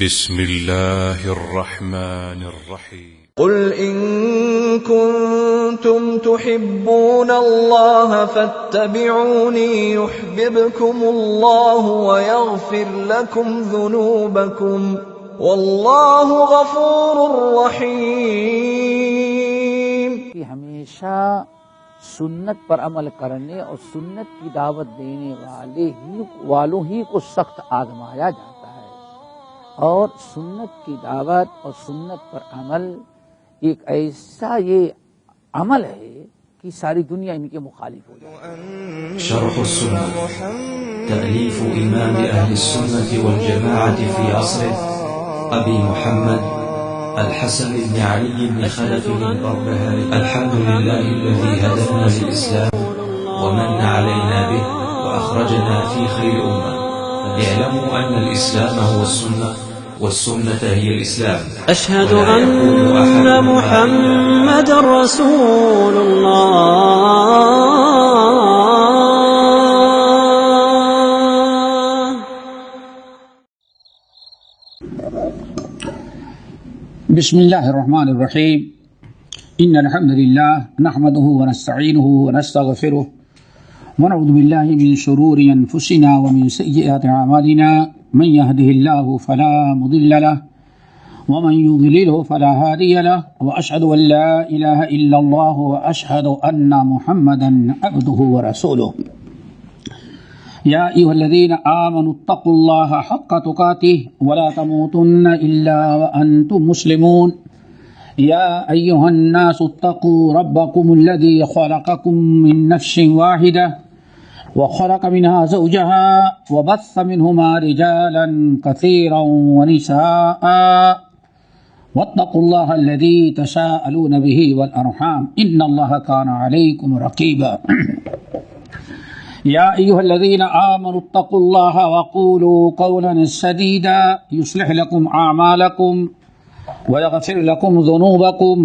بسم الله الرحمن الرحيم قل إن كنتم تحبون الله فاتبعوني يحببكم الله ويغفر لكم ذنوبكم والله غفور رحيم. ہمیشہ سنت پر عمل کرنے اور سنت کی دعوت دینے والوں ہی کو سخت آزمایا جاتا ہے، اور سنت کی دعوت اور سنت پر عمل ایک ایسا یہ عمل ہے کہ ساری دنیا ان کے مخالف ہو جائے. شرح السنة تأليف إمام أهل السنة والجماعة في عصره أبي محمد الحسن بن علي بن خلف البربهاري. الحمد لله الذي هدانا للإسلام ومن علينا به وأخرجنا في خير أمة. اعلموا أن الإسلام هو السنة والسنة هي الإسلام. أشهد أن محمد رسول الله. بسم الله الرحمن الرحيم. إن الحمد لله نحمده ونستعينه ونستغفره ونعوذ بالله من شرور أنفسنا ومن سيئات أعمالنا. من يهده الله فلا مضل له ومن يضلله فلا هادي له، وأشهد أن لا إله إلا الله وأشهد أن محمدا عبده ورسوله. يا أيها الذين آمنوا اتقوا الله حق تقاته ولا تموتن إلا وأنتم مسلمون. يا أيها الناس اتقوا ربكم الذي خلقكم من نفس واحدة وخلق منها زوجها وبث منهما رجالا كثيرا ونساء واتقوا الله الذي تساءلون به والأرحام إن الله كان عليكم رقيبا. يا أيها الذين آمنوا اتقوا الله وقولوا قولا سديدا يصلح لكم أعمالكم ويغفر لكم ذنوبكم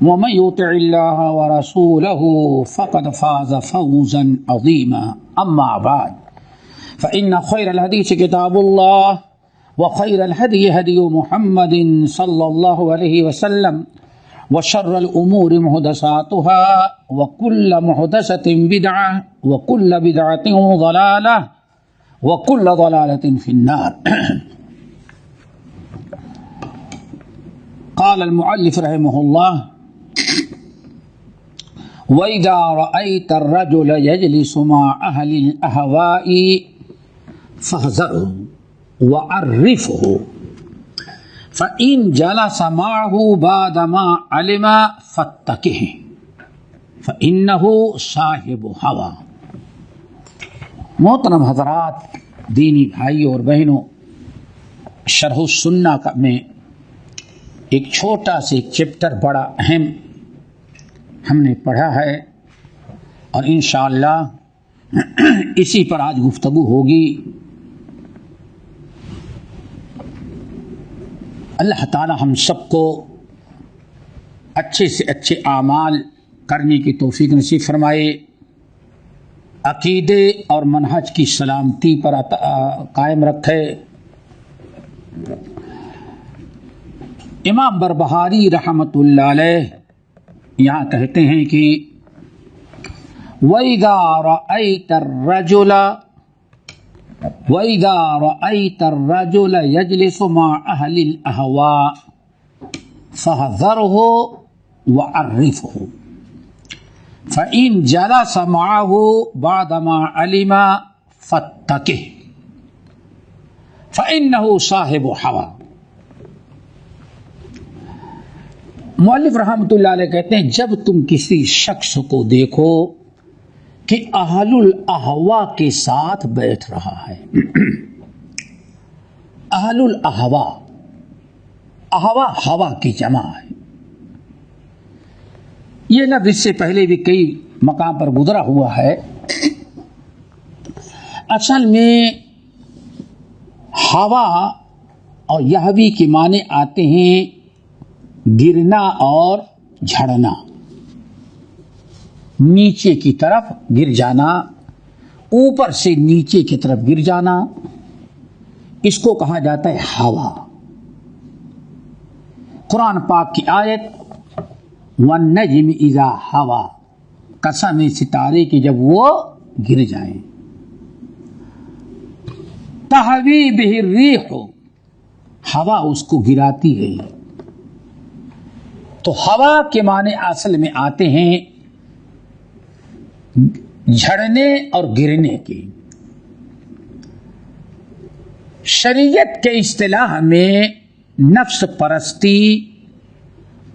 ومن يطع الله ورسوله فقد فاز فوزا عظيما. أما بعد فإن خير الحديث كتاب الله وخير الهدي هدي محمد صلى الله عليه وسلم وشر الأمور محدثاتها وكل محدثة بدعة وكل بدعة ضلالة وكل ضلالة في النار. قال المؤلف رحمه الله: وَإِذَا رَأَيْتَ الرَّجُلَ يَجْلِسُ مَعَ أَهْلِ الْأَهْوَاءِ فَاحْذَرْهُ وَعَرِّفْهُ فَإِنْ جَلَسَ مَعَهُ بَعْدَمَا عَلِمَ فَاتَّقِهِ فَإِنَّهُ صَاحِبُ هَوَى. محترم حضرات، دینی بھائیوں اور بہنوں، شرح السنہ میں ایک چھوٹا سے ایک چیپٹر بڑا اہم ہم نے پڑھا ہے، اور انشاءاللہ اسی پر آج گفتگو ہوگی. اللہ تعالی ہم سب کو اچھے سے اچھے اعمال کرنے کی توفیق نصیب فرمائے، عقیدے اور منہج کی سلامتی پر قائم رکھے. امام بربہاری رحمۃ اللہ علیہ یہاں کہتے ہیں کہ وَإِذَا رَأَيْتَ الرَّجُلَ يَجْلِسُ مَعَ أَهْلِ الْأَهْوَاءِ فَاحْذَرْهُ وَعَرِّفْهُ فَإِنْ جَلَسَ مَعَهُ بَعْدَمَا عَلِمَ فَاتَّقِهْ فَإِنَّهُ صَاحِبُ هَوَى. مؤلف رحمۃ اللہ علیہ کہتے ہیں، جب تم کسی شخص کو دیکھو کہ اہل الاہوا کے ساتھ بیٹھ رہا ہے. اہل الاہوا، اہوا ہوا کی جمع ہے. یہ لفظ اس سے پہلے بھی کئی مقام پر گزرا ہوا ہے. اصل میں ہوا اور یہوی کے معنی آتے ہیں گرنا اور جھڑنا، نیچے کی طرف گر جانا، اوپر سے نیچے کی طرف گر جانا، اس کو کہا جاتا ہے ہوا. قرآن پاک کی آیت والنجم اذا ہوا، قسم ستارے کی جب وہ گر جائیں، تہوی بہ الریح، ہوا اس کو گراتی ہے. تو ہوا کے معنی اصل میں آتے ہیں جھڑنے اور گرنے کے. شریعت کے اصطلاح میں نفس پرستی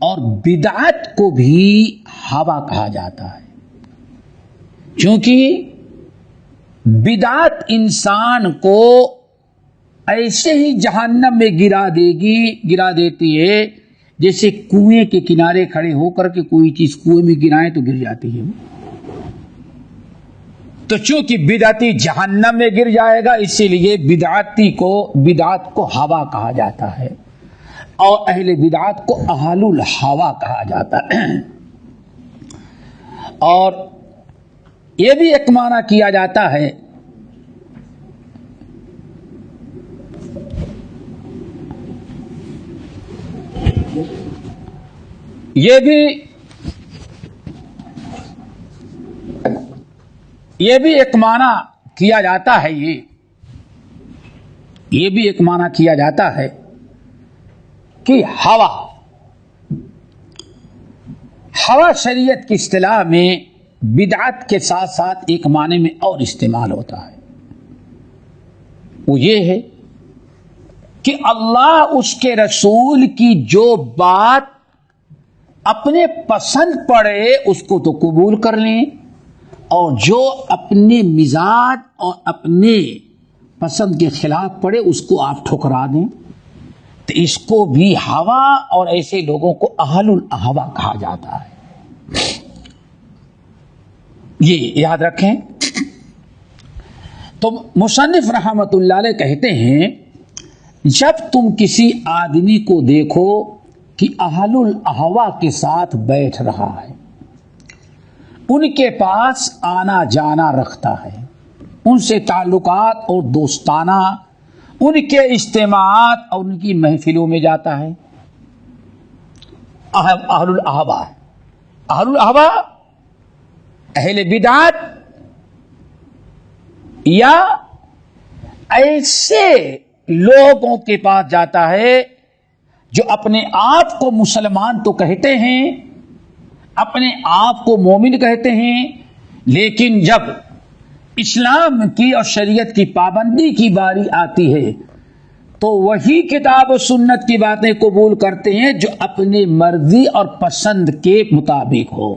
اور بدعت کو بھی ہوا کہا جاتا ہے، کیونکہ بدعت انسان کو ایسے ہی جہنم میں گرا دیتی ہے جیسے کنویں کے کنارے کھڑے ہو کر کے کوئی چیز کنویں میں گرائیں تو گر جاتی ہے. تو چونکہ بدعتی جہنم میں گر جائے گا، اسی لیے بدعت کو ہوا کہا جاتا ہے، اور اہل بدعت کو اہل الہوا کہا جاتا ہے. اور یہ بھی ایک معنی کیا جاتا ہے یہ بھی ایک معنی کیا جاتا ہے یہ بھی ایک معنی کیا جاتا ہے کہ ہوا شریعت کی اصطلاح میں بدعت کے ساتھ ساتھ ایک معنی میں اور استعمال ہوتا ہے. وہ یہ ہے کہ اللہ اس کے رسول کی جو بات اپنے پسند پڑے اس کو تو قبول کر لیں، اور جو اپنے مزاج اور اپنے پسند کے خلاف پڑے اس کو آپ ٹھکرا دیں. تو اس کو بھی ہوا اور ایسے لوگوں کو اہل الہوا کہا جاتا ہے. یہ یاد رکھیں. تو مصنف رحمت اللہ علیہ کہتے ہیں جب تم کسی آدمی کو دیکھو کہ اہل الہوا کے ساتھ بیٹھ رہا ہے، ان کے پاس آنا جانا رکھتا ہے، ان سے تعلقات اور دوستانہ، ان کے اجتماعات اور ان کی محفلوں میں جاتا ہے، اہل الہوا ہے. اہل الہوا اہل بدعت یا ایسے لوگوں کے پاس جاتا ہے جو اپنے آپ کو مسلمان تو کہتے ہیں، اپنے آپ کو مومن کہتے ہیں، لیکن جب اسلام کی اور شریعت کی پابندی کی باری آتی ہے تو وہی کتاب و سنت کی باتیں قبول کرتے ہیں جو اپنی مرضی اور پسند کے مطابق ہو،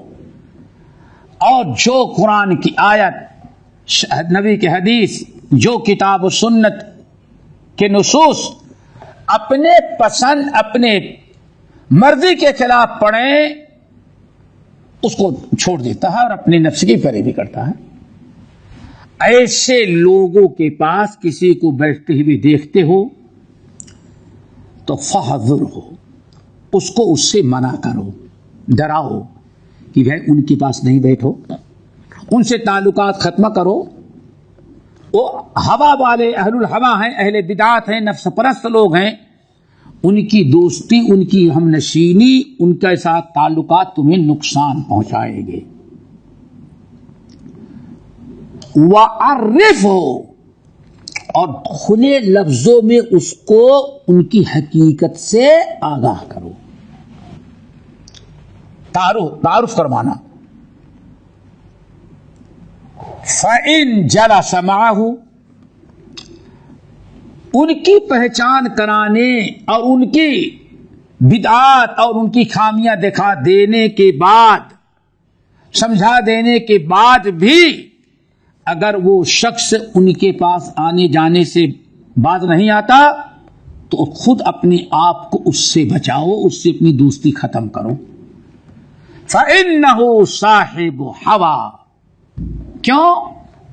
اور جو قرآن کی آیت، نبی کی حدیث، جو کتاب و سنت کے نصوص اپنے پسند اپنے مرضی کے خلاف پڑھیں اس کو چھوڑ دیتا ہے اور اپنے نفس کی پیروی کرتا ہے. ایسے لوگوں کے پاس کسی کو بیٹھتے ہوئے دیکھتے ہو تو فحذر ہو، اس کو اس سے منع کرو، ڈراؤ کہ بھائی ان کے پاس نہیں بیٹھو، ان سے تعلقات ختم کرو. وہ ہوا والے اہل الہوا ہیں، اہل بدعات ہیں، نفس پرست لوگ ہیں، ان کی دوستی، ان کی ہم نشینی، ان کے ساتھ تعلقات تمہیں نقصان پہنچائیں گے. وَعَرِّفْهُ، اور کھلے لفظوں میں اس کو ان کی حقیقت سے آگاہ کرو، تعارف کروانا. فَإِن جَلَسَ مَعَهُ، ان کی پہچان کرانے اور ان کی بدعات اور ان کی خامیاں دکھا دینے کے بعد، سمجھا دینے کے بعد بھی اگر وہ شخص ان کے پاس آنے جانے سے باز نہیں آتا تو خود اپنے آپ کو اس سے بچاؤ، اس سے اپنی دوستی ختم کرو. فَإِنَّهُ صَاحِبُ هَوَى، کیوں؟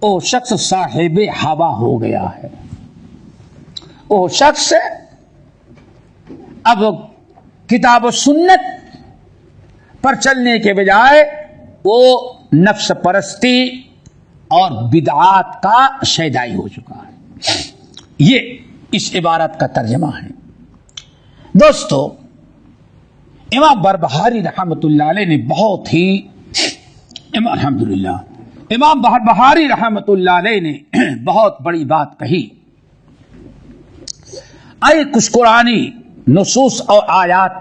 وہ شخص صاحب ہوا ہو گیا ہے. وہ شخص اب کتاب و سنت پر چلنے کے بجائے وہ نفس پرستی اور بدعات کا شیدائی ہو چکا ہے. یہ اس عبارت کا ترجمہ ہے. دوستو، امام بربہاری رحمت اللہ علیہ نے بہت ہی الحمدللہ امام بربہاری رحمت اللہ علیہ نے بہت بڑی بات کہی. آئے کچھ قرآنی نصوص اور آیات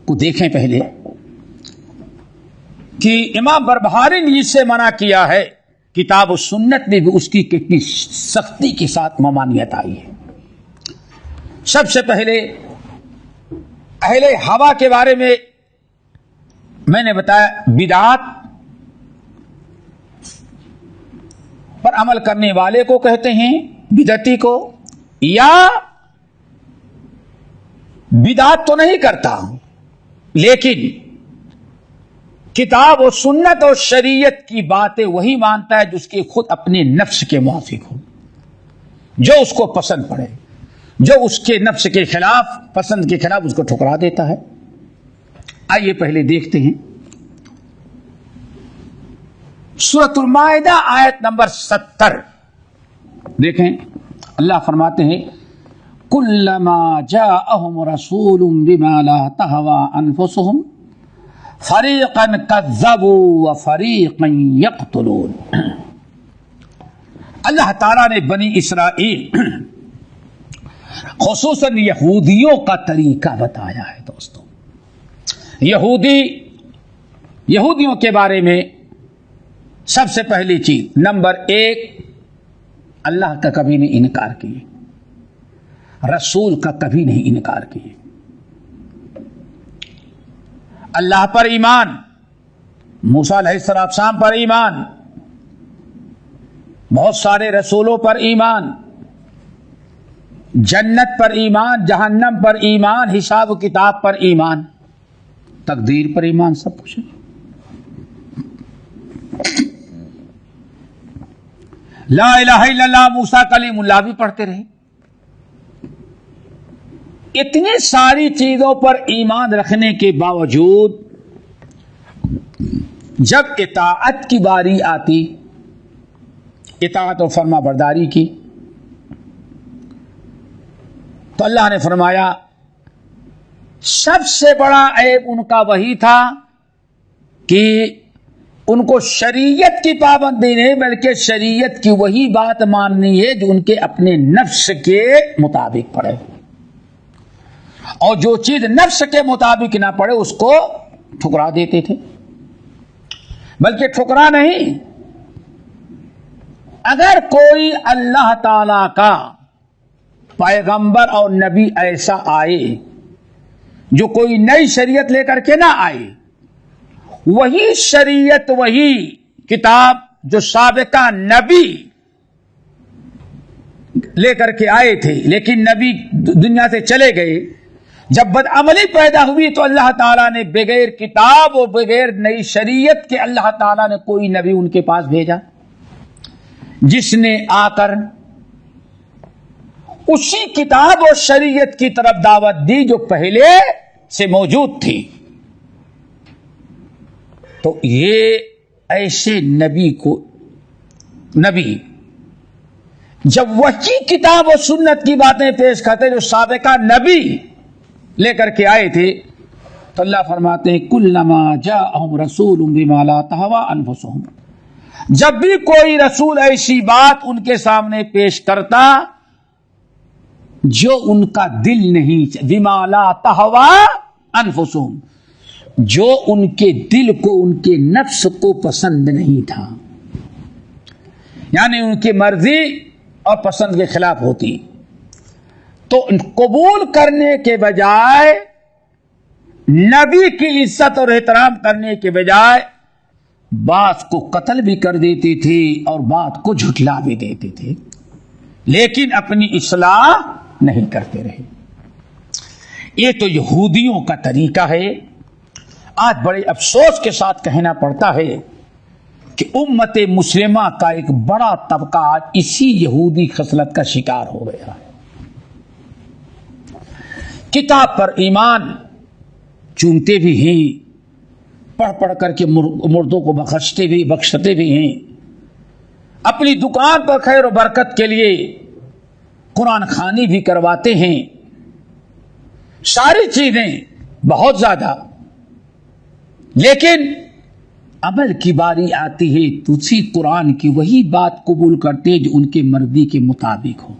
کو دیکھیں پہلے کہ امام بربہاری نے جس سے منع کیا ہے کتاب و سنت میں بھی اس کی کتنی سختی کے ساتھ ممانعت آئی ہے. سب سے پہلے اہل ہوا کے بارے میں نے بتایا بدعات پر عمل کرنے والے کو کہتے ہیں بدعتی کو، یا بدعات تو نہیں کرتا لیکن کتاب و سنت اور شریعت کی باتیں وہی مانتا ہے جو اس کے خود اپنے نفس کے موافق ہو، جو اس کو پسند پڑے، جو اس کے نفس کے خلاف پسند کے خلاف اس کو ٹھکرا دیتا ہے. آئیے پہلے دیکھتے ہیں سورۃ المائدہ آیت نمبر 70. دیکھیں اللہ فرماتے ہیں کلما جاءہم رسول بما لا تہوی انفسہم فریقا کذبوا وفریقا یقتلون. اللہ تعالیٰ نے بنی اسرائیل خصوصاً یہودیوں کا طریقہ بتایا ہے. دوستوں یہودیوں کے بارے میں سب سے پہلی چیز نمبر 1 اللہ کا کبھی نہیں انکار کیے، رسول کا کبھی نہیں انکار کیے. اللہ پر ایمان، موسیٰ علیہ السلام پر ایمان، بہت سارے رسولوں پر ایمان، جنت پر ایمان، جہنم پر ایمان، حساب و کتاب پر ایمان، تقدیر پر ایمان، سب کچھ. لا الہ الا اللہ موسیٰ کلیم اللہ بھی پڑھتے رہے. اتنی ساری چیزوں پر ایمان رکھنے کے باوجود جب اطاعت کی باری آتی، اطاعت اور فرما برداری کی، تو اللہ نے فرمایا سب سے بڑا عیب ان کا وہی تھا کہ ان کو شریعت کی پابندی نہیں بلکہ شریعت کی وہی بات ماننی ہے جو ان کے اپنے نفس کے مطابق پڑے، اور جو چیز نفس کے مطابق نہ پڑے اس کو ٹھکرا دیتے تھے. بلکہ ٹھکرا نہیں، اگر کوئی اللہ تعالی کا پیغمبر اور نبی ایسا آئے جو کوئی نئی شریعت لے کر کے نہ آئے، وہی شریعت وہی کتاب جو سابقہ نبی لے کر کے آئے تھے لیکن نبی دنیا سے چلے گئے، جب بدعملی پیدا ہوئی تو اللہ تعالیٰ نے بغیر کتاب اور بغیر نئی شریعت کے اللہ تعالیٰ نے کوئی نبی ان کے پاس بھیجا جس نے آ کر اسی کتاب اور شریعت کی طرف دعوت دی جو پہلے سے موجود تھی. تو یہ ایسے نبی جب وہی کتاب و سنت کی باتیں پیش کرتے جو سابقہ نبی لے کر کے آئے تھے، تو اللہ فرماتے ہیں کلما جاءہم رسول بما لا تہوی انفسہم، جب بھی کوئی رسول ایسی بات ان کے سامنے پیش کرتا جو ان کا دل نہیں، بما لا تہوی انفسہم، جو ان کے دل کو ان کے نفس کو پسند نہیں تھا، یعنی ان کی مرضی اور پسند کے خلاف ہوتی، تو قبول کرنے کے بجائے نبی کی عزت اور احترام کرنے کے بجائے بات کو قتل بھی کر دیتے تھے اور بات کو جھٹلا بھی دیتے تھے، لیکن اپنی اصلاح نہیں کرتے رہے. یہ تو یہودیوں کا طریقہ ہے. آج بڑے افسوس کے ساتھ کہنا پڑتا ہے کہ امت مسلمہ کا ایک بڑا طبقہ آج اسی یہودی خصلت کا شکار ہو گیا ہے. کتاب پر ایمان چومتے بھی ہیں، پڑھ پڑھ کر کے مردوں کو بخشتے بھی ہیں، اپنی دکان پر خیر و برکت کے لیے قرآن خوانی بھی کرواتے ہیں، ساری چیزیں بہت زیادہ، لیکن عمل کی باری آتی ہے تو اسی قرآن کی وہی بات قبول کرتے ہیں جو ان کے مرضی کے مطابق ہو.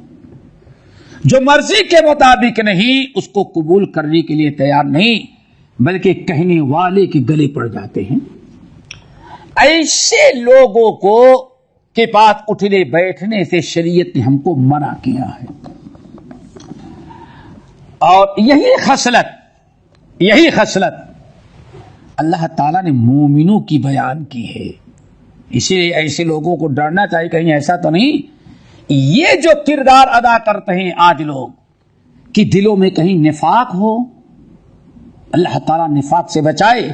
جو مرضی کے مطابق نہیں اس کو قبول کرنے کے لیے تیار نہیں، بلکہ کہنے والے کے گلے پڑ جاتے ہیں. ایسے لوگوں کو کے پاس اٹھنے بیٹھنے سے شریعت نے ہم کو منع کیا ہے. اور یہی خصلت اللہ تعالیٰ نے مومنوں کی بیان کی ہے. اسی لیے ایسے لوگوں کو ڈرنا چاہیے، کہیں ایسا تو نہیں یہ جو کردار ادا کرتے ہیں آج لوگ کہ دلوں میں کہیں نفاق ہو. اللہ تعالیٰ نفاق سے بچائے.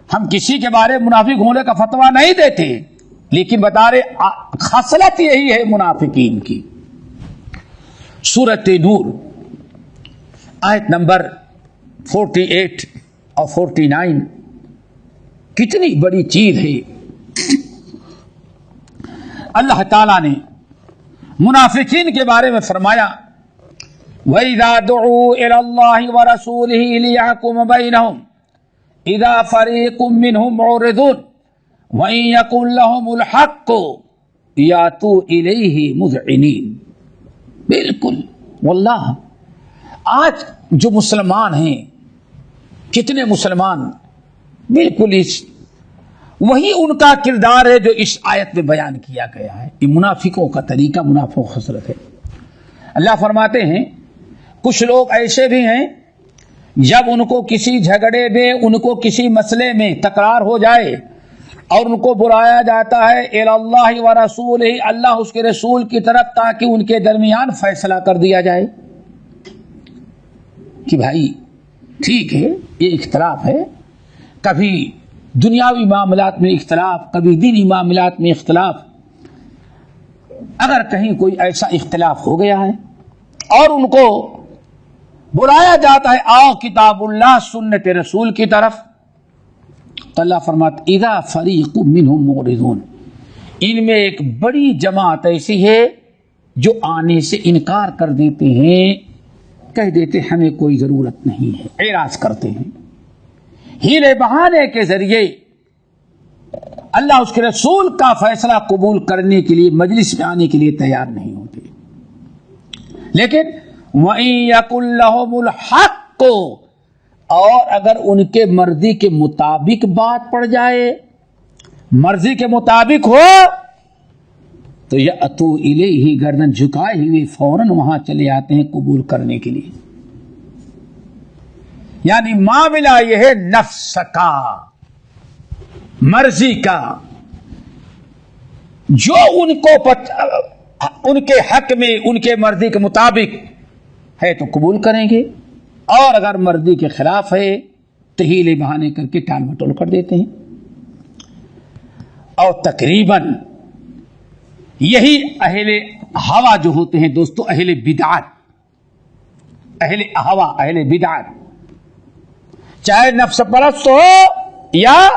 ہم کسی کے بارے میں منافق ہونے کا فتویٰ نہیں دیتے، لیکن بتا رہے خصلت یہی ہے منافقین کی. سورۃ نور آیت نمبر 48 اور 49 کتنی بڑی چیز ہے. اللہ تعالیٰ نے منافقین کے بارے میں فرمایا وَإِذَا دُعُوا إِلَى اللَّهِ وَرَسُولِهِ لِيَحْكُمَ بَيْنَهُمْ إِذَا فَرِيقٌ مِّنْهُمْ مُعْرِضُونَ وَإِن يَكُن لَّهُمُ الْحَقُّ يَأْتُوا إِلَيْهِ مُذْعِنِينَ. بالکل واللہ آج جو مسلمان ہیں، کتنے مسلمان بالکل وہی ان کا کردار ہے جو اس آیت میں بیان کیا گیا ہے. یہ منافقوں کا طریقہ، منافق خصلت ہے. اللہ فرماتے ہیں کچھ لوگ ایسے بھی ہیں جب ان کو کسی جھگڑے میں، ان کو کسی مسئلے میں تکرار ہو جائے اور ان کو بلایا جاتا ہے الی اللہ و رسولہ، اللہ اس کے رسول کی طرف، تاکہ ان کے درمیان فیصلہ کر دیا جائے کہ بھائی ٹھیک ہے یہ اختلاف ہے. کبھی دنیاوی معاملات میں اختلاف، کبھی دینی معاملات میں اختلاف. اگر کہیں کوئی ایسا اختلاف ہو گیا ہے اور ان کو بلایا جاتا ہے آؤ کتاب اللہ سنت رسول کی طرف، تو اللہ فرماتا اذا فریق منہم معرضون، ان میں ایک بڑی جماعت ایسی ہے جو آنے سے انکار کر دیتے ہیں، کہہ دیتے ہمیں کوئی ضرورت نہیں ہے، اعراض کرتے ہیں. ہیلے بہانے کے ذریعے اللہ اس کے رسول کا فیصلہ قبول کرنے کے لیے مجلس میں آنے کے لیے تیار نہیں ہوتے. لیکن وَإِن يَكُن لَّهُمُ الْحَقُّ، اور اگر ان کے مرضی کے مطابق بات پڑ جائے، مرضی کے مطابق ہو، تو یأتوا الیہ، گردن جھکائے ہوئے فوراً وہاں چلے آتے ہیں قبول کرنے کے لیے. یعنی معاملہ یہ ہے نفس کا، مرضی کا، جو ان کو ان کے حق میں ان کے مرضی کے مطابق ہے تو قبول کریں گے، اور اگر مرضی کے خلاف ہے تو ہیلے بہانے کر کے ٹال مٹول کر دیتے ہیں. اور تقریباً یہی اہل ہوا جو ہوتے ہیں دوستو، اہل بدعت، اہل ہوا، اہل بدعت، چاہے نفس پرست ہو یا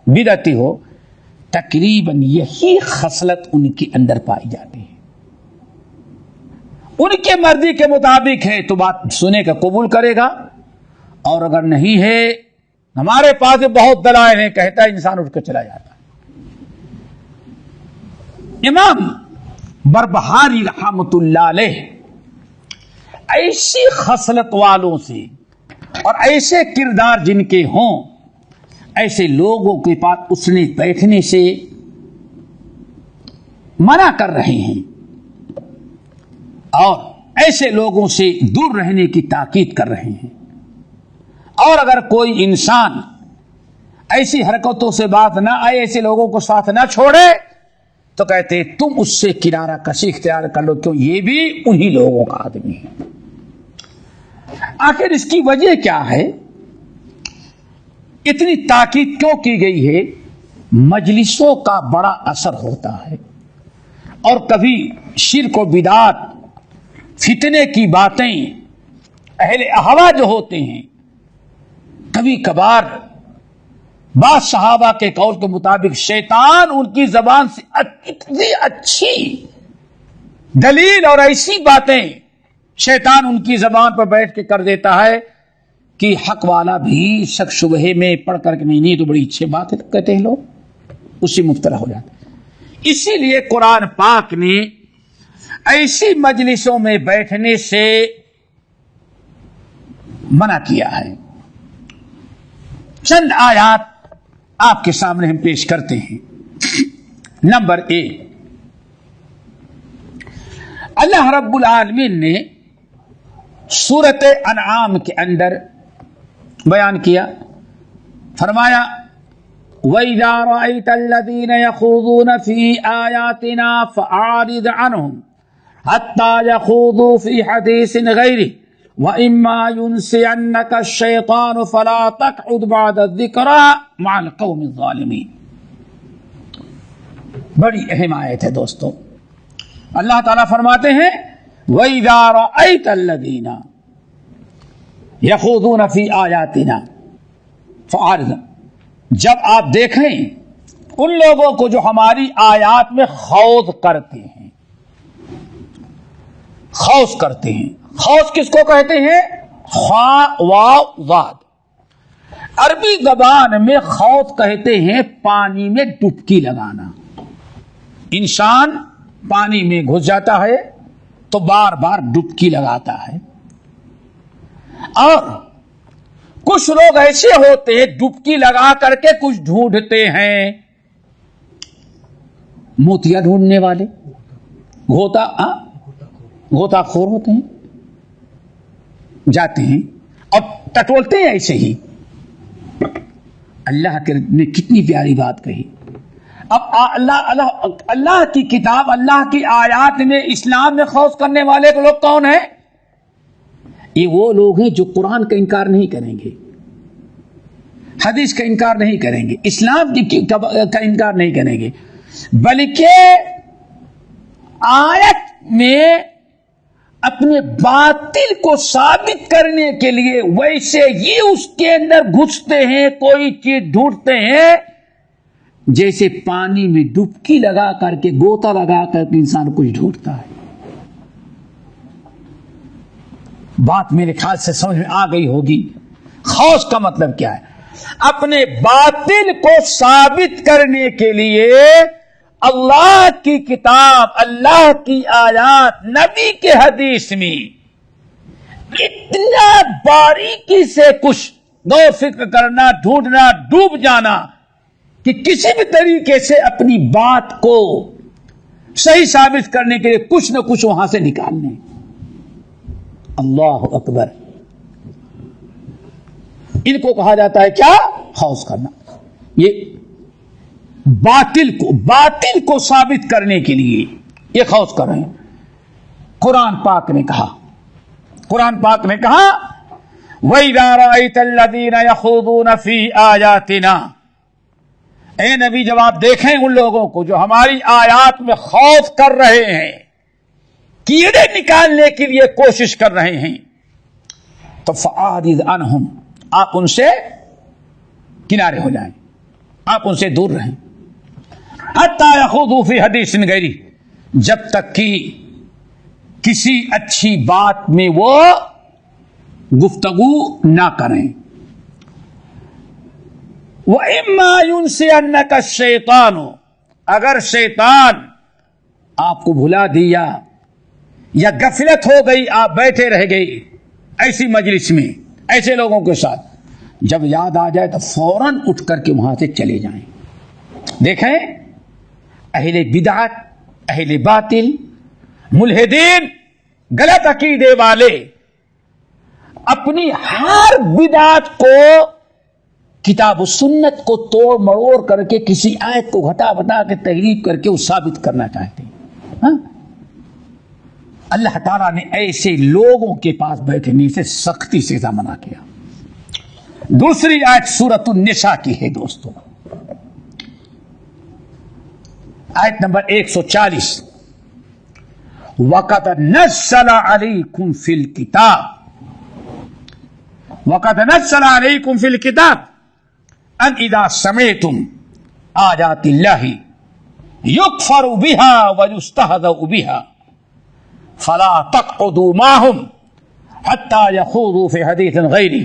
بدعتی ہو، تقریباً یہی خصلت ان کے اندر پائی جاتی ہے. ان کے مرضی کے مطابق ہے تو بات سنے کا قبول کرے گا، اور اگر نہیں ہے، ہمارے پاس بہت دلائل ہیں، کہتا ہے انسان اٹھ کے چلا جاتا. امام بربہاری رحمت اللہ علیہ ایسی خصلت والوں سے اور ایسے کردار جن کے ہوں، ایسے لوگوں کے پاس اٹھنے بیٹھنے سے منع کر رہے ہیں، اور ایسے لوگوں سے دور رہنے کی تاکید کر رہے ہیں. اور اگر کوئی انسان ایسی حرکتوں سے بات نہ آئے، ایسے لوگوں کو ساتھ نہ چھوڑے، تو کہتے ہیں تم اس سے کنارہ کشی اختیار کر لو، کیوں یہ بھی انہی لوگوں کا آدمی ہے. آخر اس کی وجہ کیا ہے؟ اتنی تاکید کیوں کی گئی ہے؟ مجلسوں کا بڑا اثر ہوتا ہے، اور کبھی شرک و بدعت، فتنے کی باتیں، اہل اہوا جو ہوتے ہیں، کبھی کبھار بعض صحابہ کے قول کے مطابق شیطان ان کی زبان سے اتنی اچھی دلیل اور ایسی باتیں شیطان ان کی زبان پر بیٹھ کے کر دیتا ہے کہ حق والا بھی شک شبہے میں پڑھ کر کے نہیں تو بڑی اچھی بات ہے کہتے ہیں لوگ، اسی مبتلا ہو جاتے ہیں۔ اسی لیے قرآن پاک نے ایسی مجلسوں میں بیٹھنے سے منع کیا ہے۔ چند آیات آپ کے سامنے ہم پیش کرتے ہیں۔ نمبر 1، اللہ رب العالمین نے سورۃ انعام کے اندر بیان کیا، فرمایا وَإِذَا رَأَيْتَ الَّذِينَ يَخُوضُونَ فِي آيَاتِنَا فَأَعْرِضْ عَنْهُمْ حَتَّى يَخُوضُوا فِي حَدِيثٍ غَيْرِهِ وَإِمَّا يُنْسِيَنَّكَ الشَّيْطَانُ فَلَا تَقْعُدْ بَعْدَ الذِّكْرَىٰ مَعَ الْقَوْمِ الظَّالِمِينَ۔ بڑی اہم آیت ہے دوستو۔ اللہ تعالیٰ فرماتے ہیں وَإِذَا رَأَيْتَ الَّذِينَ يَخُوضُونَ فِي آيَاتِنَا فَأَعْرِضْ، جب آپ دیکھیں ان لوگوں کو جو ہماری آیات میں خوض کرتے ہیں، خوض کرتے ہیں، خوض کس کو کہتے ہیں؟ خا واو ضاد۔ عربی زبان میں خوض کہتے ہیں پانی میں ڈبکی لگانا۔ انسان پانی میں گھس جاتا ہے تو بار بار ڈبکی لگاتا ہے، اور کچھ لوگ ایسے ہوتے ہیں ڈبکی لگا کر کے کچھ ڈھونڈتے ہیں، موتیا ڈھونڈنے والے، غوطہ خور ہوتے ہیں، جاتے ہیں اور ٹٹولتے ہیں ایسے ہی۔ اللہ نے کتنی پیاری بات کہی۔ اب اللہ کی کتاب، اللہ کی آیات میں اسلام میں خوض کرنے والے لوگ کون ہیں؟ یہ وہ لوگ ہیں جو قرآن کا انکار نہیں کریں گے، حدیث کا انکار نہیں کریں گے، اسلام کا انکار نہیں کریں گے، بلکہ آیت میں اپنے باطل کو ثابت کرنے کے لیے ویسے ہی اس کے اندر گھستے ہیں، کوئی چیز ڈھونڈتے ہیں جیسے پانی میں ڈبکی لگا کر کے، گوتا لگا کر کے انسان کچھ ڈھونڈتا ہے۔ بات میرے خیال سے سمجھ میں آ گئی ہوگی۔ خوض کا مطلب کیا ہے؟ اپنے باطل کو ثابت کرنے کے لیے اللہ کی کتاب، اللہ کی آیات، نبی کے حدیث میں اتنا باریکی سے کچھ غور فکر کرنا، ڈھونڈنا، ڈوب جانا کہ کسی بھی طریقے سے اپنی بات کو صحیح ثابت کرنے کے لیے کچھ نہ کچھ وہاں سے نکالنے۔ اللہ اکبر، ان کو کہا جاتا ہے کیا؟ خوض کرنا۔ یہ باطل کو ثابت کرنے کے لیے یہ خوض کر رہے ہیں۔ قرآن پاک نے کہا وَإِذَا رَأَيْتَ الَّذِينَ يَخُوضُونَ فِي آيَاتِنَا، اے نبی جب آپ دیکھیں ان لوگوں کو جو ہماری آیات میں خوض کر رہے ہیں، کیڑے نکالنے کے لیے کوشش کر رہے ہیں، تو فَأَعْرِضْ عَنْهُمْ، آپ ان سے کنارے ہو جائیں، آپ ان سے دور رہیں۔ حَتَّى يَخُوضُوا فِي حَدِيثٍ غَيْرِهِ، جب تک کہ کسی اچھی بات میں وہ گفتگو نہ کریں۔ وَإِمَّا يُنْسِيَنَّكَ الشَّيْطَانُ، اگر شیطان آپ کو بھلا دیا یا غفلت ہو گئی، آپ بیٹھے رہ گئے ایسی مجلس میں ایسے لوگوں کے ساتھ، جب یاد آ جائے تو فوراً اٹھ کر کے وہاں سے چلے جائیں۔ دیکھیں اہل بدعت، اہل باطل، ملحدین، غلط عقیدے والے اپنی ہر بدعت کو، کتاب و سنت کو توڑ مروڑ کر کے کسی آیت کو گھٹا بٹا کے تحریف کر کے وہ ثابت کرنا چاہتے ہیں۔ ہاں؟ اللہ تعالیٰ نے ایسے لوگوں کے پاس بیٹھنے سے سختی سے منع کیا۔ دوسری آیت سورۃ النساء کی ہے دوستو، آیت نمبر 140، وَقَدْ نَزَّلَ عَلَيْكُمْ فِي الْكِتَابِ أَنْ إِذَا سَمِعْتُمْ آيَاتِ اللَّهِ يُكْفَرُ بِهَا وَيُسْتَهْزَأُ بِهَا فَلَا تَقْعُدُوا مَعَهُمْ حَتَّى يَخُوضُوا فِي حَدِيثٍ غَيْرِهِ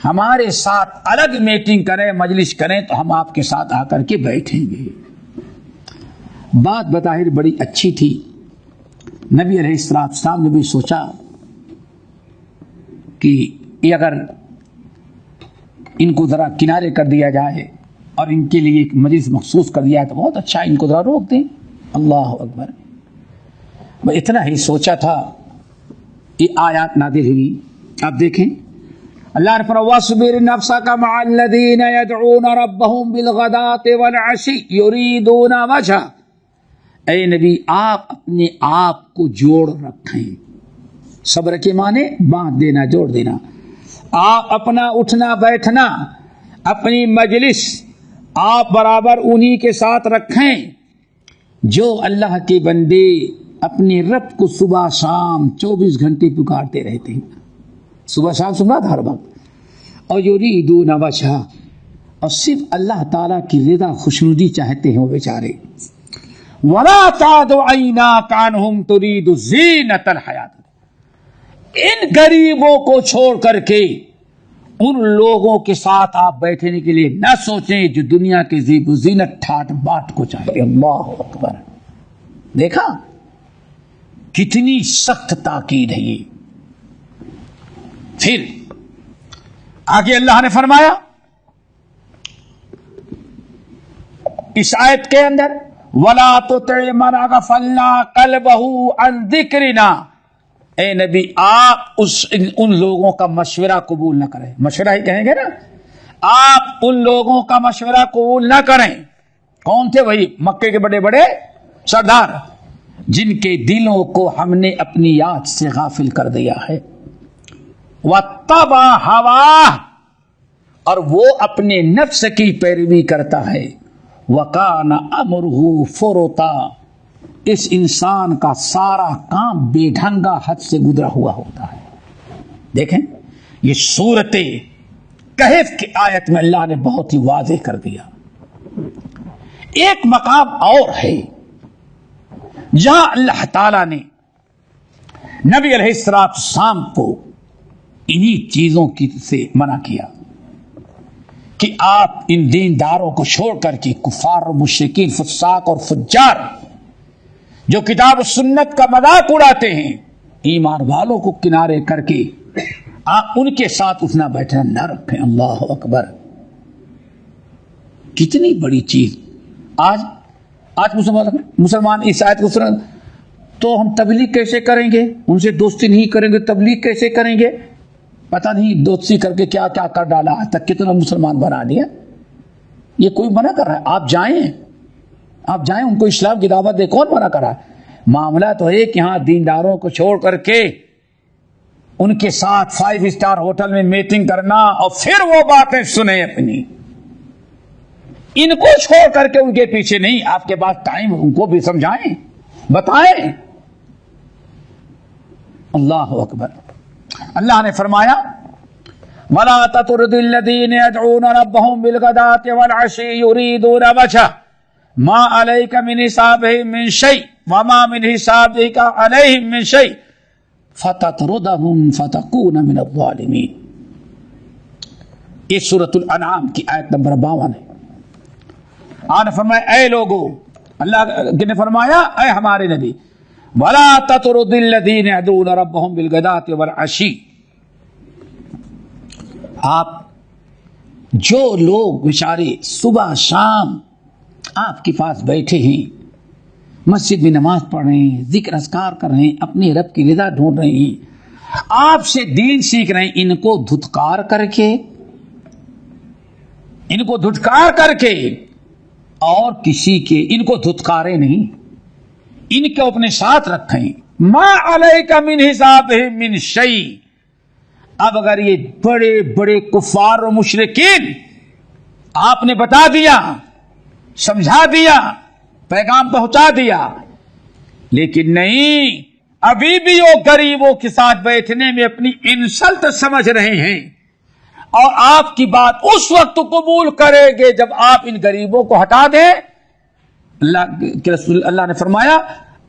ہمارے ساتھ الگ میٹنگ کریں، مجلس کریں تو ہم آپ کے ساتھ آ کر کے بیٹھیں گے۔ بات بظاہر بڑی اچھی تھی۔ نبی علیہ السلام نے بھی سوچا کہ یہ اگر ان کو ذرا کنارے کر دیا جائے اور ان کے لیے ایک مجلس مخصوص کر دیا ہے تو بہت اچھا، ان کو ذرا روک دیں۔ اللہ اکبر، میں اتنا ہی سوچا تھا، یہ آیات نازل ہوئی۔ آپ دیکھیں اللہ نے فرمایا وَاصْبِرْ نَفْسَكَ مَعَ الَّذِينَ يَدْعُونَ رَبَّهُمْ بِالْغَدَاةِ وَالْعَشِيِّ يُرِيدُونَ وَجْهَهُ۔ اے نبی آپ اپنے آپ کو جوڑ رکھیں۔ صبر کے معنی باندھ دینا، جوڑ دینا۔ آپ اپنا اٹھنا بیٹھنا، اپنی مجلس آپ برابر انہی کے ساتھ رکھیں جو اللہ کے بندے اپنے رب کو صبح شام 24 گھنٹے پکارتے رہتے ہیں۔ صبح شام سنا تھا ہر وقت۔ اور یریدون وجہ، اور صرف اللہ تعالیٰ کی رضا خوشنودی چاہتے ہیں وہ بیچارے۔ ولا تعد عیناک عنہم ترید زینۃ الحیات، ان غریبوں کو چھوڑ کر کے ان لوگوں کے ساتھ آپ بیٹھنے کے لیے نہ سوچیں جو دنیا کے زیب و زینت ٹھاٹ باٹ کو چاہتے۔ اللہ اکبر، دیکھا کتنی سخت تاکید ہے یہ۔ پھر آگے اللہ نے فرمایا اس آیت کے اندر وَلَا تُطِعْ مَنْ أَغْفَلْنَا قَلْبَهُ عَنْ ذِكْرِنَا، اے نبی آپ ان لوگوں کا مشورہ قبول نہ کریں۔ مشورہ ہی کہیں گے نا، آپ ان لوگوں کا مشورہ قبول نہ کریں۔ کون تھے؟ وہی مکے کے بڑے بڑے سردار جن کے دلوں کو ہم نے اپنی یاد سے غافل کر دیا ہے۔ وَاتَّبَعَ هَوَاهُ، اور وہ اپنے نفس کی پیروی کرتا ہے۔ وَكَانَ أَمْرُهُ فُرُطًا، اس انسان کا سارا کام بے ڈھنگا حد سے گزرا ہوا ہوتا ہے۔ دیکھیں یہ سورت کہف کی آیت میں اللہ نے بہت ہی واضح کر دیا۔ ایک مقام اور ہے جہاں اللہ تعالی نے نبی علیہ السلام کو انہی چیزوں کی سے منع کیا کہ آپ ان دینداروں کو چھوڑ کر کے کفار اور مشرکین، فساق اور فجار جو کتاب و سنت کا مذاق اڑاتے ہیں، ایمان والوں کو کنارے کر کے آپ ان کے ساتھ اٹھنا بیٹھنا نہ رکھیں۔ اللہ اکبر، کتنی بڑی چیز۔ آج مسلمان اس آیت کو سنیں تو ہم تبلیغ کیسے کریں گے، ان سے دوستی نہیں کریں گے، تبلیغ کیسے کریں گے، پتہ نہیں دوستی کر کے کیا کیا کر ڈالا، آج تک کتنا مسلمان بنا دیا۔ یہ کوئی منع کر رہا ہے آپ جائیں ان کو اسلام کی دعوت دے، کون منع کر رہا ہے؟ معاملہ تو ہے کہ ہاں دینداروں کو چھوڑ کر کے ان کے ساتھ 5 اسٹار ہوٹل میں میٹنگ کرنا اور پھر وہ باتیں سنیں اپنی، ان کو چھوڑ کر کے ان کے پیچھے نہیں۔ آپ کے پاس ٹائم، ان کو بھی سمجھائیں، بتائیں۔ اللہ اکبر، اللہ نے فرمایا وَلَا تَطْرُدِ الَّذِينَ يَدْعُونَ رَبَّهُمْ بِالْغَدَاةِ وَالْعَشِيِّ يُرِيدُونَ وَجْهَهُ مَا عَلَيْكَ مِنْ حِسَابِهِمْ مِنْ شَيْءٍ وَمَا مِنْ حِسَابِكَ عَلَيْهِمْ مِنْ شَيْءٍ فَتَطْرُدَهُمْ فَتَكُونَ مِنَ الظَّالِمِينَ۔ یہ سورۃ الانعام کی آیت نمبر 52 ہے۔ آن فرمایا اے لوگو، اللہ نے فرمایا اے ہمارے نبی وَلَا تَطْرُدِ الَّذِينَ يَدْعُونَ رَبَّهُمْ بِالْغَدَاةِ وَالْعَشِيِّ، آپ جو لوگ بیچارے صبح شام آپ کے پاس بیٹھے ہیں، مسجد میں نماز پڑھ رہے ہیں، ذکر اذکار کر رہے ہیں، اپنے رب کی رضا ڈھونڈ رہے ہیں، آپ سے دین سیکھ رہے ہیں، ان کو دھتکار کر کے اور کسی کے ان کو دھتکارے نہیں، ان کو اپنے ساتھ رکھیں۔ ما علیک من حسابہم من شیء، اب اگر یہ بڑے بڑے کفار و مشرکین آپ نے بتا دیا، سمجھا دیا، پیغام پہنچا دیا، لیکن نہیں، ابھی بھی وہ غریبوں کے ساتھ بیٹھنے میں اپنی انسلٹ سمجھ رہے ہیں، اور آپ کی بات اس وقت قبول کریں گے جب آپ ان غریبوں کو ہٹا دیں۔ اللہ کے رسول اللہ نے فرمایا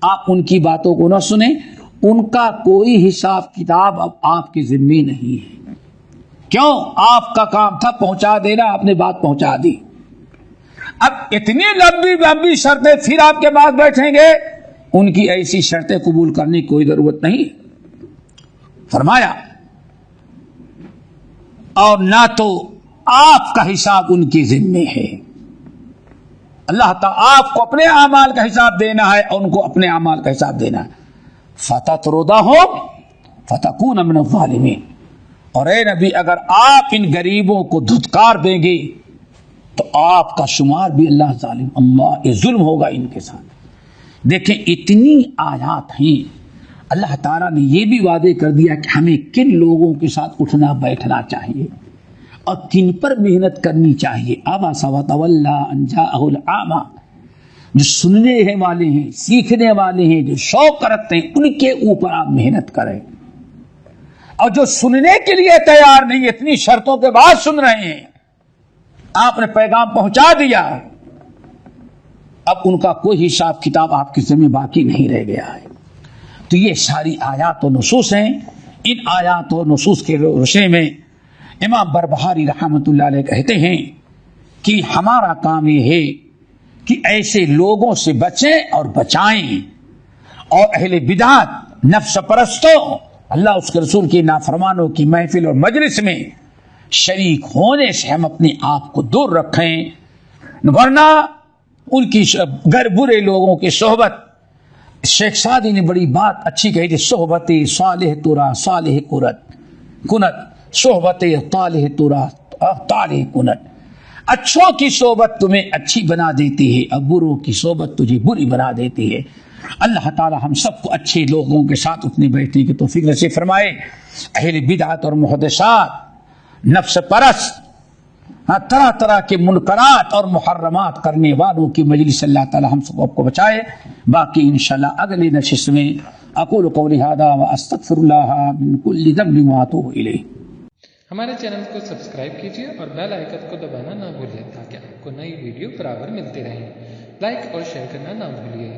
آپ ان کی باتوں کو نہ سنیں، ان کا کوئی حساب کتاب اب آپ کے ذمہ نہیں ہے۔ کیوں؟ آپ کا کام تھا پہنچا دینا، آپ نے بات پہنچا دی۔ اب اتنی لمبی لمبی شرطیں پھر آپ کے پاس بیٹھیں گے، ان کی ایسی شرطیں قبول کرنے کی کوئی ضرورت نہیں۔ فرمایا اور نہ تو آپ کا حساب ان کی ذمے ہے، اللہ تعالیٰ آپ کو اپنے اعمال کا حساب دینا ہے اور ان کو اپنے اعمال کا حساب دینا ہے۔ فَتَطْرُدَهُمْ فَتَكُونَ مِنَ الظَّالِمِينَ، اور اے نبی اگر آپ ان غریبوں کو دھتکار دیں گے تو آپ کا شمار بھی اللہ ظالم، اللہ یہ ظلم ہوگا ان کے ساتھ۔ دیکھیں اتنی آیات ہیں، اللہ تعالیٰ نے یہ بھی وعدے کر دیا کہ ہمیں کن لوگوں کے ساتھ اٹھنا بیٹھنا چاہیے اور کن پر محنت کرنی چاہیے۔ عَبَسَ وَتَوَلَّىٰ أَن جَاءَهُ الْأَعْمَىٰ، جو سننے والے ہیں، سیکھنے والے ہیں، جو شوق رکھتے ہیں، ان کے اوپر آپ محنت کریں، اور جو سننے کے لیے تیار نہیں، اتنی شرطوں کے بعد سن رہے ہیں، آپ نے پیغام پہنچا دیا، اب ان کا کوئی حساب کتاب آپ کے ذمہ باقی نہیں رہ گیا ہے۔ تو یہ ساری آیات و نصوص ہیں۔ ان آیات و نصوص کے روشے میں امام بربہاری رحمۃ اللہ علیہ کہتے ہیں کہ ہمارا کام یہ ہے کہ ایسے لوگوں سے بچیں اور بچائیں، اور اہل بدعت، نفس پرستوں، اللہ اس کے رسول کی نافرمانوں کی محفل اور مجلس میں شریک ہونے سے ہم اپنے آپ کو دور رکھیں، ورنہ ان کی برے لوگوں کی صحبت۔ شیخ سعدی نے بڑی بات اچھی کہی تھی، صحبت صالح ترا صالح کنت، صحبت طالح ترا طالح کنت۔ اچھوں کی صحبت تمہیں اچھی بنا دیتی ہے اور بروں کی صحبت تجھے بری بنا دیتی ہے۔ اللہ تعالی ہم سب کو اچھے لوگوں کے ساتھ اٹھنے بیٹھنے کی توفیق نصیب فرمائے۔ اہل بدعت اور محدثات، نفس پرست، طرح طرح کے منکرات اور محرمات کرنے والوں کی مجلس اللہ تعالی ہم سب کو بچائے۔ باقی انشاءاللہ اگلی نشست میں اقول قولی ھذا واستغفر اللہ من کل ذنب واتوب الیہ۔ ہمارے چینل کو سبسکرائب کیجیے اور بیل آئیکن کو دبانا نہ بھولیں تاکہ آپ کو نئی ویڈیو برابر ملتی رہیں۔ لائک اور شیئر کرنا نہ بھولیے۔